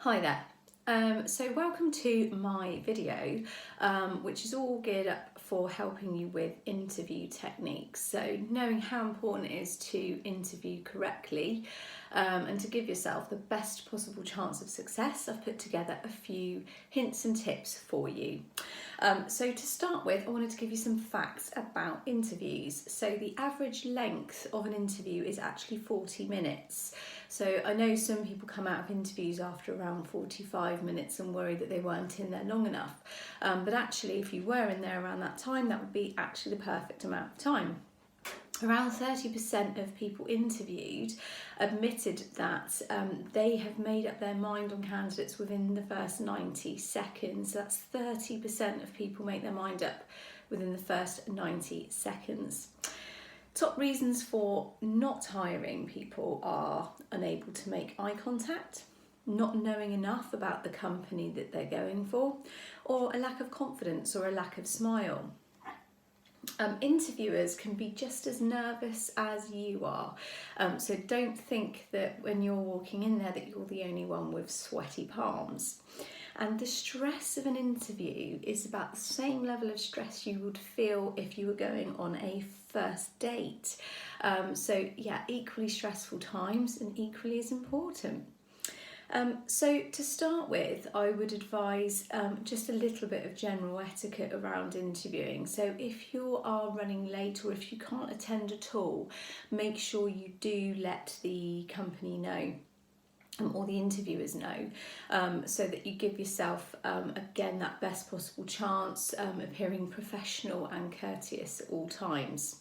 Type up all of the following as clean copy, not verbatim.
Hi there. So welcome to my video, which is all geared up for helping you with interview techniques. So knowing how important it is to interview correctly and to give yourself the best possible chance of success, I've put together a few hints and tips for you. So to start with, I wanted to give you some facts about interviews. So the average length of an interview is actually 40 minutes. So I know some people come out of interviews after around 45 minutes and worry that they weren't in there long enough. But actually, if you were in there around that time, that would be actually the perfect amount of time. Around 30% of people interviewed admitted that they have made up their mind on candidates within the first 90 seconds. So that's 30% of people make their mind up within the first 90 seconds. Top reasons for not hiring people are unable to make eye contact, not knowing enough about the company that they're going for, or a lack of confidence or a lack of smile. Interviewers can be just as nervous as you are, so don't think that when you're walking in there that you're the only one with sweaty palms. And the stress of an interview is about the same level of stress you would feel if you were going on a first date. So yeah, equally stressful times and equally as important. So to start with, I would advise just a little bit of general etiquette around interviewing. So if you are running late or if you can't attend at all, make sure you do let the company know. Or the interviewers know, so that you give yourself, again, that best possible chance, appearing professional and courteous at all times.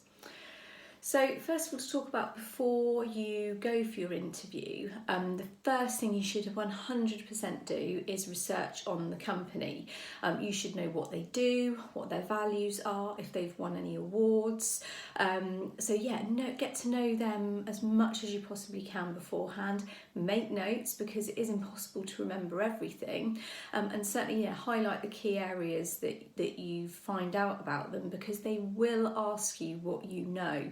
So first of all, to talk about before you go for your interview, the first thing you should 100% do is research on the company. You should know what they do, what their values are, if they've won any awards. So yeah, get to know them as much as you possibly can beforehand. Make notes because it is impossible to remember everything. And certainly, highlight the key areas that you find out about them because they will ask you what you know.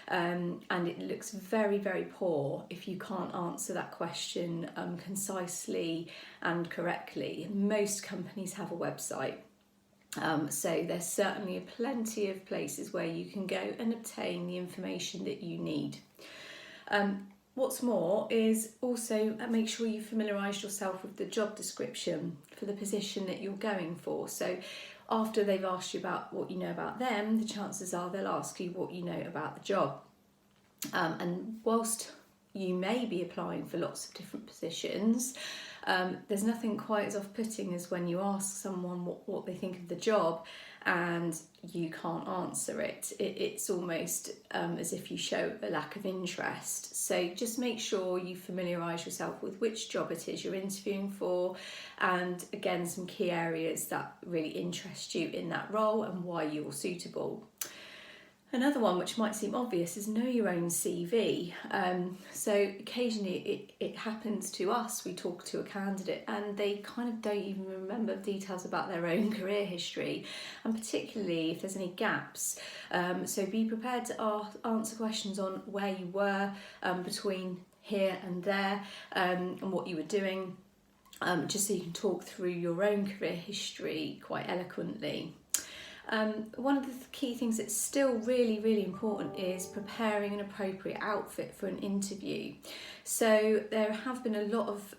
And it looks very, very poor if you can't answer that question concisely and correctly. Most companies have a website. So there's certainly plenty of places where you can go and obtain the information that you need. What's more is also make sure you familiarise yourself with the job description for the position that you're going for. So after they've asked you about what you know about them, the chances are they'll ask you what you know about the job. And whilst you may be applying for lots of different positions, there's nothing quite as off-putting as when you ask someone what they think of the job and you can't answer it. It's almost as if you show a lack of interest. So just make sure you familiarise yourself with which job it is you're interviewing for, and again, some key areas that really interest you in that role and why you're suitable. Another one which might seem obvious is know your own CV. So occasionally it happens to us, we talk to a candidate and they kind of don't even remember details about their own career history, and particularly if there's any gaps. So be prepared to answer questions on where you were between here and there, and what you were doing, just so you can talk through your own career history quite eloquently. One of the key things that's still really, really important is preparing an appropriate outfit for an interview. So there have been a lot of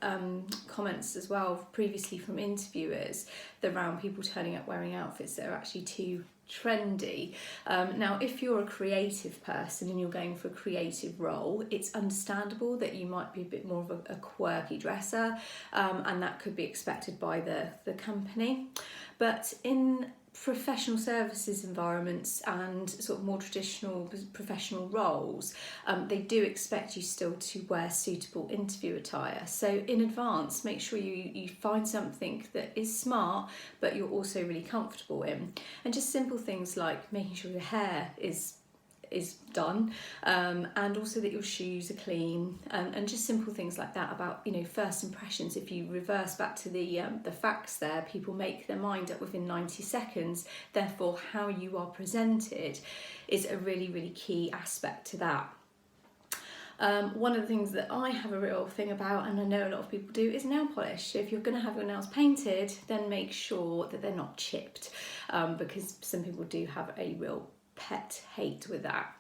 comments as well previously from interviewers around people turning up wearing outfits that are actually too trendy. Now, if you're a creative person and you're going for a creative role, it's understandable that you might be a bit more of a quirky dresser, and that could be expected by the company. But in professional services environments and sort of more traditional professional roles, they do expect you still to wear suitable interview attire. So in advance, make sure you find something that is smart but you're also really comfortable in. And just simple things like making sure your hair is done, and also that your shoes are clean, and just simple things like that about first impressions. If you reverse back to the facts there, people make their mind up within 90 seconds, therefore how you are presented is a really, really key aspect to that. One of the things that I have a real thing about, and I know a lot of people do, is nail polish. So if you're going to have your nails painted, then make sure that they're not chipped, because some people do have a real pet hate with that.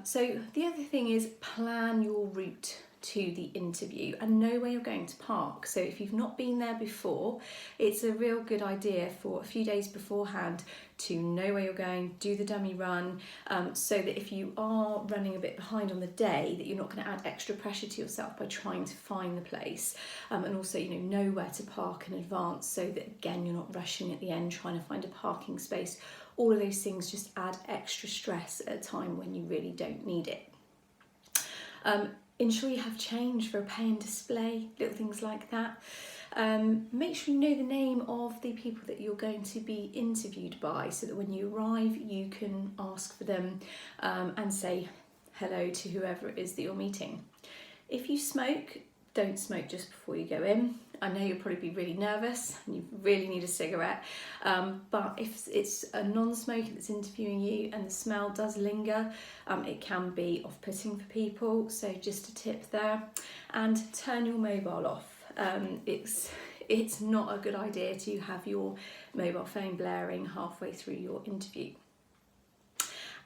So the other thing is plan your route to the interview and know where you're going to park. So if you've not been there before, it's a real good idea for a few days beforehand to know where you're going, do the dummy run, so that if you are running a bit behind on the day, that you're not going to add extra pressure to yourself by trying to find the place, and also know where to park in advance, so that again you're not rushing at the end trying to find a parking space. All of those things just add extra stress at a time when you really don't need it. Ensure you have change for a pay and display, little things like that. Make sure you know the name of the people that you're going to be interviewed by, so that when you arrive you can ask for them, and say hello to whoever it is that you're meeting. If you smoke, don't smoke just before you go in. I know you'll probably be really nervous and you really need a cigarette, but if it's a non-smoker that's interviewing you and the smell does linger, it can be off-putting for people, so just a tip there. And turn your mobile off. It's not a good idea to have your mobile phone blaring halfway through your interview.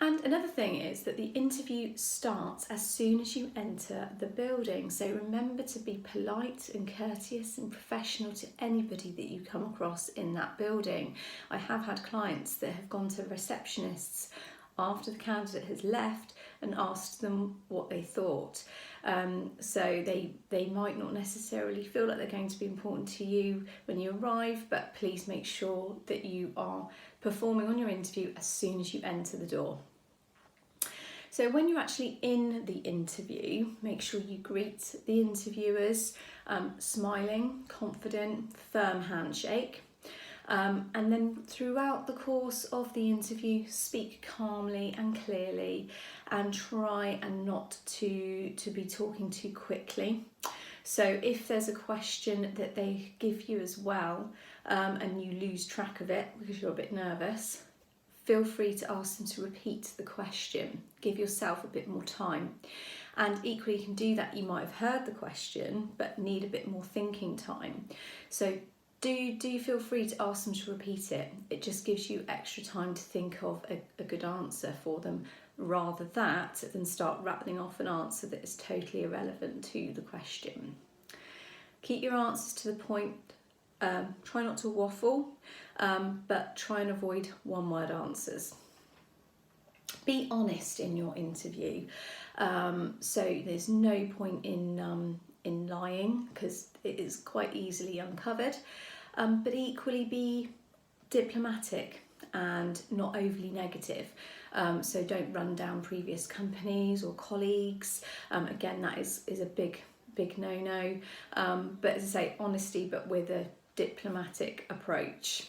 And another thing is that the interview starts as soon as you enter the building. So remember to be polite and courteous and professional to anybody that you come across in that building. I have had clients that have gone to receptionists after the candidate has left and asked them what they thought. So they might not necessarily feel like they're going to be important to you when you arrive, but please make sure that you are performing on your interview as soon as you enter the door. So when you're actually in the interview, make sure you greet the interviewers, smiling, confident, firm handshake. And then throughout the course of the interview, speak calmly and clearly, and try and not to be talking too quickly. So if there's a question that they give you as well, and you lose track of it because you're a bit nervous, feel free to ask them to repeat the question. Give yourself a bit more time. And equally, you can do that. You might have heard the question, but need a bit more thinking time. So do feel free to ask them to repeat it. It just gives you extra time to think of a good answer for them, rather than start rattling off an answer that is totally irrelevant to the question. Keep your answers to the point. Try not to waffle, but try and avoid one-word answers. Be honest in your interview. So there's no point in lying, because it is quite easily uncovered. But equally be diplomatic and not overly negative. So don't run down previous companies or colleagues. Again, that is a big no-no. But as I say, honesty, but with a diplomatic approach.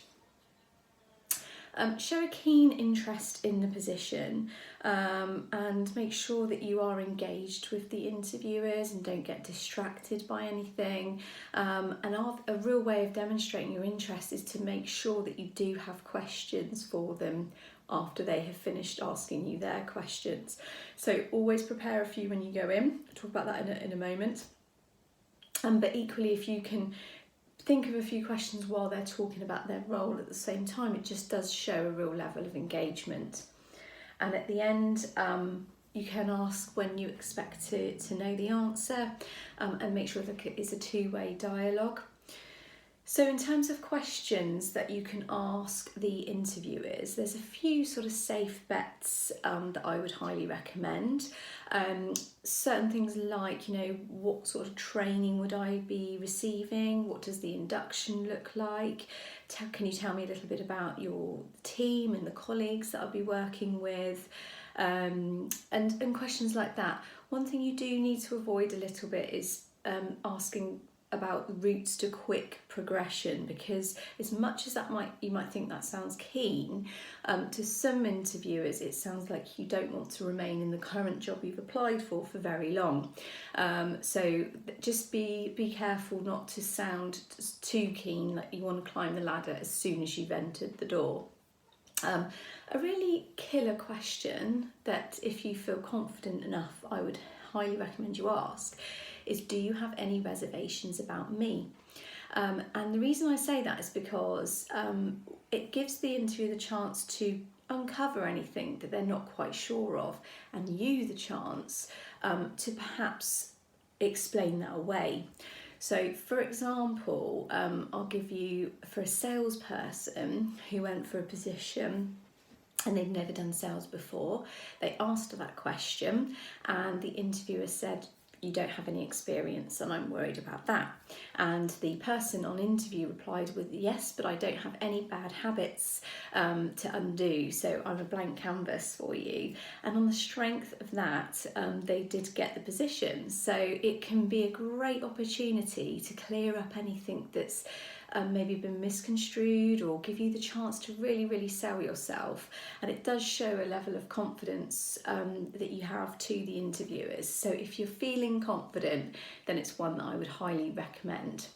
Show a keen interest in the position, and make sure that you are engaged with the interviewers and don't get distracted by anything. And a real way of demonstrating your interest is to make sure that you do have questions for them after they have finished asking you their questions. So always prepare a few when you go in. I'll talk about that in a moment. But equally, if you can think of a few questions while they're talking about their role at the same time, it just does show a real level of engagement. And at the end, you can ask when you expect to know the answer, and make sure that it's a two-way dialogue. So in terms of questions that you can ask the interviewers, there's a few sort of safe bets that I would highly recommend. Certain things like, what sort of training would I be receiving? What does the induction look like? Can you tell me a little bit about your team and the colleagues that I'll be working with? And questions like that. One thing you do need to avoid a little bit is asking about routes to quick progression, because as much as you might think that sounds keen, to some interviewers it sounds like you don't want to remain in the current job you've applied for very long. So just be careful not to sound too keen, like you want to climb the ladder as soon as you've entered the door. A really killer question that, if you feel confident enough, I would highly recommend you ask is, do you have any reservations about me? And the reason I say that is because it gives the interviewer the chance to uncover anything that they're not quite sure of, and you the chance to perhaps explain that away. So, for example, I'll give you, for a salesperson who went for a position and they'd never done sales before, they asked that question and the interviewer said, you don't have any experience and I'm worried about that. And the person on interview replied with, yes, but I don't have any bad habits to undo, so I'm a blank canvas for you. And on the strength of that, they did get the position. So it can be a great opportunity to clear up anything that's maybe been misconstrued, or give you the chance to really sell yourself. And it does show a level of confidence that you have to the interviewers. So if you're feeling confident, then it's one that I would highly recommend.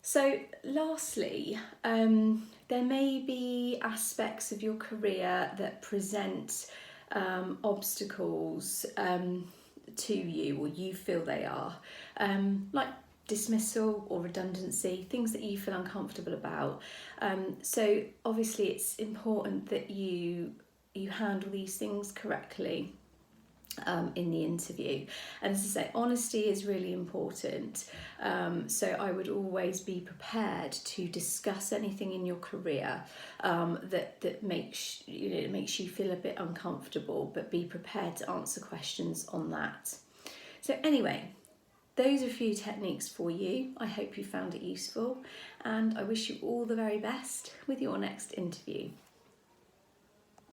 So lastly, there may be aspects of your career that present obstacles to you, or you feel they are, like dismissal or redundancy, things that you feel uncomfortable about. So obviously it's important that you handle these things correctly in the interview. And as I say, honesty is really important. So I would always be prepared to discuss anything in your career that makes you feel a bit uncomfortable, but be prepared to answer questions on that. So anyway, those are a few techniques for you. I hope you found it useful, and I wish you all the very best with your next interview.